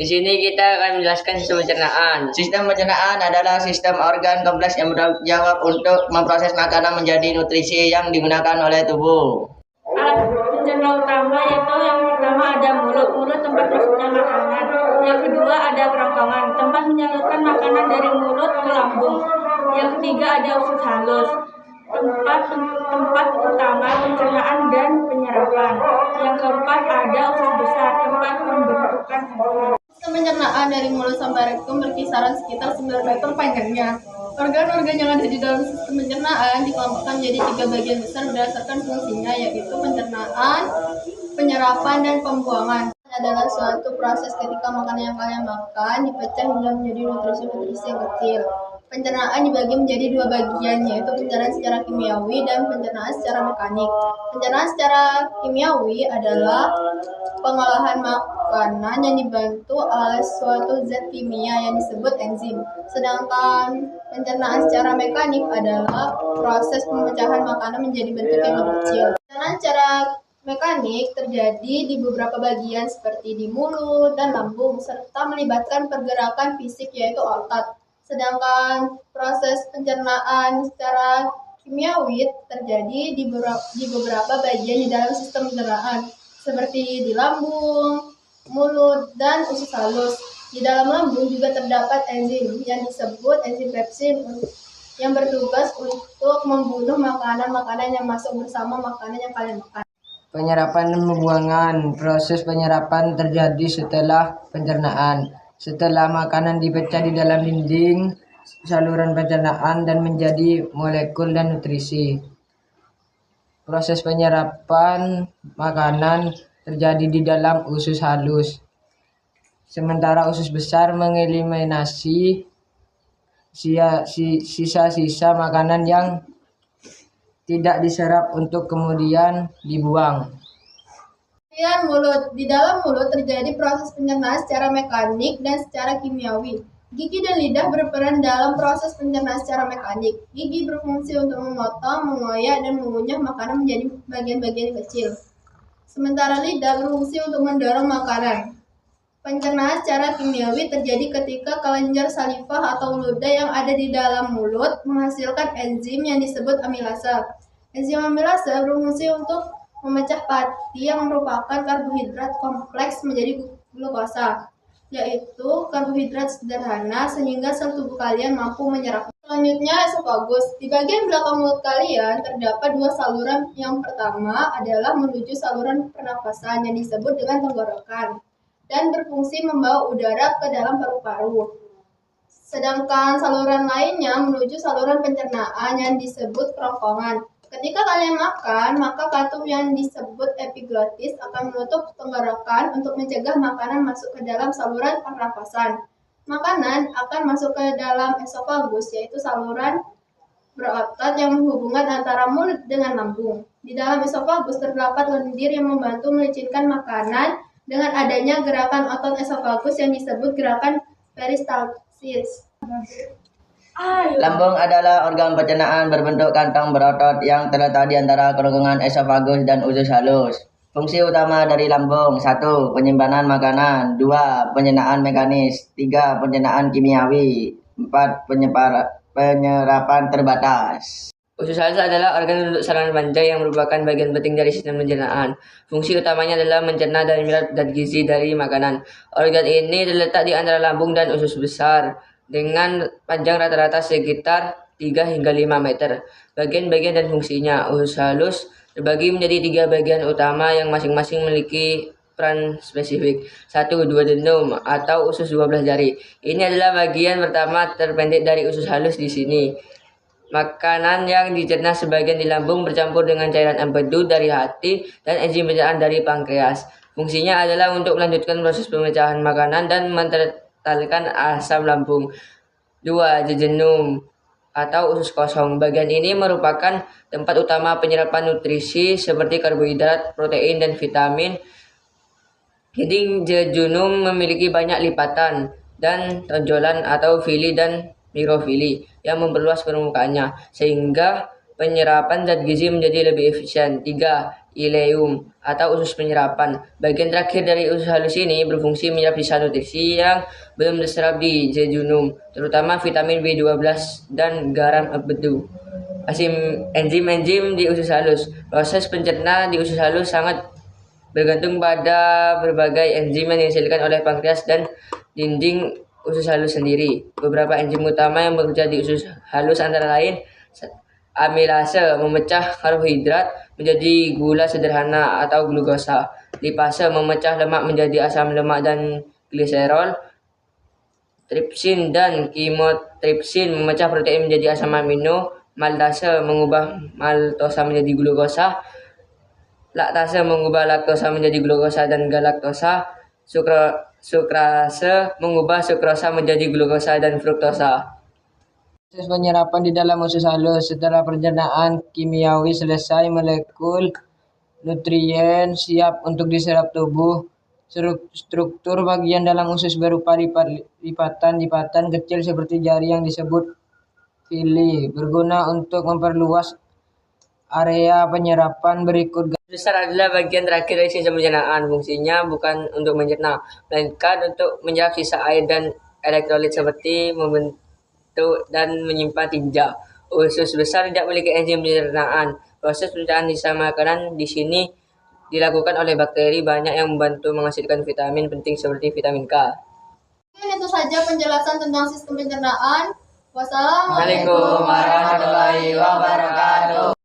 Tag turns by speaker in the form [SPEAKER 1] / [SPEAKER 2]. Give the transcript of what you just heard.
[SPEAKER 1] Di sini kita akan menjelaskan sistem pencernaan.
[SPEAKER 2] Sistem pencernaan adalah sistem organ kompleks yang bertanggung jawab untuk memproses makanan menjadi nutrisi yang digunakan oleh tubuh.
[SPEAKER 3] Alat pencerna utama yaitu yang pertama ada mulut tempat masuknya makanan. Yang kedua ada kerongkongan, tempat menyalurkan makanan dari mulut ke lambung. Yang ketiga ada usus halus, tempat utama pencernaan dan penyerapan. Yang keempat ada usus besar, tempat pembentukan enzim.
[SPEAKER 4] Sistem pencernaan dari mulut sampai rektum berkisaran sekitar 9 meter panjangnya. Organ-organ yang ada di dalam sistem pencernaan dikelompokkan menjadi 3 bagian besar berdasarkan fungsinya, yaitu pencernaan, penyerapan, dan pembuangan. Adalah suatu proses ketika makanan yang kalian makan dipecah hingga menjadi nutrisi-nutrisi yang kecil. Pencernaan dibagi menjadi 2 bagian, yaitu pencernaan secara kimiawi dan pencernaan secara mekanik. Pencernaan secara kimiawi adalah pengolahan makanan yang dibantu oleh suatu zat kimia yang disebut enzim. Sedangkan pencernaan secara mekanik adalah proses pemecahan makanan menjadi bentuk yang lebih kecil. Pencernaan secara mekanik terjadi di beberapa bagian seperti di mulut dan lambung, serta melibatkan pergerakan fisik yaitu otot. Sedangkan proses pencernaan secara kimiawi terjadi di beberapa bagian di dalam sistem pencernaan, seperti di lambung, mulut, dan usus halus. Di dalam lambung juga terdapat enzim yang disebut enzim pepsin yang bertugas untuk membunuh makanan-makanan yang masuk bersama makanan yang kalian makan.
[SPEAKER 5] Penyerapan dan pembuangan. Proses penyerapan terjadi setelah pencernaan. Setelah makanan dipecah di dalam dinding saluran pencernaan dan menjadi molekul dan nutrisi. Proses penyerapan makanan terjadi di dalam usus halus. Sementara usus besar mengeliminasi sisa-sisa makanan yang tidak diserap untuk kemudian dibuang.
[SPEAKER 4] Kemudian mulut. Di dalam mulut terjadi proses pencernaan secara mekanik dan secara kimiawi. Gigi dan lidah berperan dalam proses pencernaan secara mekanik. Gigi berfungsi untuk memotong, mengoyak, dan mengunyah makanan menjadi bagian-bagian kecil. Sementara lidah berfungsi untuk mendorong makanan. Pencernaan secara kimiawi terjadi ketika kelenjar salivah atau ludah yang ada di dalam mulut menghasilkan enzim yang disebut amilase. Enzim amilase berfungsi untuk memecah pati yang merupakan karbohidrat kompleks menjadi glukosa, yaitu karbohidrat sederhana sehingga sel tubuh kalian mampu menyerap. Selanjutnya esofagus. Di bagian belakang mulut kalian terdapat 2 saluran. Yang pertama adalah menuju saluran pernapasan yang disebut dengan tenggorokan dan berfungsi membawa udara ke dalam paru-paru. Sedangkan saluran lainnya menuju saluran pencernaan yang disebut kerongkongan. Ketika kalian makan, maka katup yang disebut epiglotis akan menutup tenggorokan untuk mencegah makanan masuk ke dalam saluran pernapasan. Makanan akan masuk ke dalam esofagus, yaitu saluran berotot yang menghubungkan antara mulut dengan lambung. Di dalam esofagus terdapat lendir yang membantu melicinkan makanan dengan adanya gerakan otot esofagus yang disebut gerakan peristalsis.
[SPEAKER 2] Lambung adalah organ pencernaan berbentuk kantong berotot yang terletak di antara kerongkongan esofagus dan usus halus. Fungsi utama dari lambung: 1. Penyimpanan makanan. 2. Pencernaan mekanis. 3. Pencernaan kimiawi. 4. Penyerapan terbatas.
[SPEAKER 1] Usus halus adalah organ untuk saluran panjang yang merupakan bagian penting dari sistem pencernaan. Fungsi utamanya adalah mencerna dan menyerap zat gizi dari makanan. Organ ini terletak di antara lambung dan usus besar dengan panjang rata-rata sekitar 3 hingga 5 meter. Bagian-bagian dan fungsinya. Usus halus terbagi menjadi 3 bagian utama yang masing-masing memiliki peran spesifik. 1. Duodenum atau usus 12 jari. Ini adalah bagian pertama terpendek dari usus halus di sini. Makanan yang dicerna sebagian di lambung bercampur dengan cairan empedu dari hati dan enzim pencernaan dari pankreas. Fungsinya adalah untuk melanjutkan proses pemecahan makanan dan mentalkan asam lambung. 2. Jejunum atau usus kosong. Bagian ini merupakan tempat utama penyerapan nutrisi seperti karbohidrat, protein, dan vitamin. Dinding jejunum memiliki banyak lipatan dan tonjolan atau fili dan mikrofili yang memperluas permukaannya, sehingga penyerapan zat gizi menjadi lebih efisien. 3. Ileum atau usus penyerapan. Bagian terakhir dari usus halus ini berfungsi menyerap sisa nutrisi yang belum diserap di jejunum, terutama vitamin B12 dan garam empedu. Enzim-enzim di usus halus. Proses pencerna di usus halus sangat bergantung pada berbagai enzim yang dihasilkan oleh pankreas dan dinding usus halus sendiri. Beberapa enzim utama yang bekerja di usus halus antara lain amilase memecah karbohidrat menjadi gula sederhana atau glukosa. Lipase memecah lemak menjadi asam lemak dan gliserol. Tripsin dan kimotripsin memecah protein menjadi asam amino. Maltase mengubah maltosa menjadi glukosa. Laktase mengubah laktosa menjadi glukosa dan galaktosa. Sukrase mengubah sukrosa menjadi glukosa dan fruktosa.
[SPEAKER 5] Proses penyerapan di dalam usus halus. Setelah pencernaan kimiawi selesai, molekul nutrien siap untuk diserap tubuh. Struktur bagian dalam usus berupa lipatan kecil seperti jari yang disebut villi, berguna untuk memperluas area penyerapan. Berikut
[SPEAKER 1] Besar adalah bagian terakhir dari sistem pencernaan. Fungsinya bukan untuk mencerna, melainkan untuk menyerap sisa air dan elektrolit seperti membentuk dan menyimpan tinja. Usus besar tidak memiliki enzim pencernaan. Proses pencernaan sisa makanan di sini dilakukan oleh bakteri banyak yang membantu menghasilkan vitamin penting seperti vitamin K.
[SPEAKER 4] Mungkin itu saja penjelasan tentang sistem pencernaan. Wassalamualaikum
[SPEAKER 1] Waalaikumsalam warahmatullahi wabarakatuh.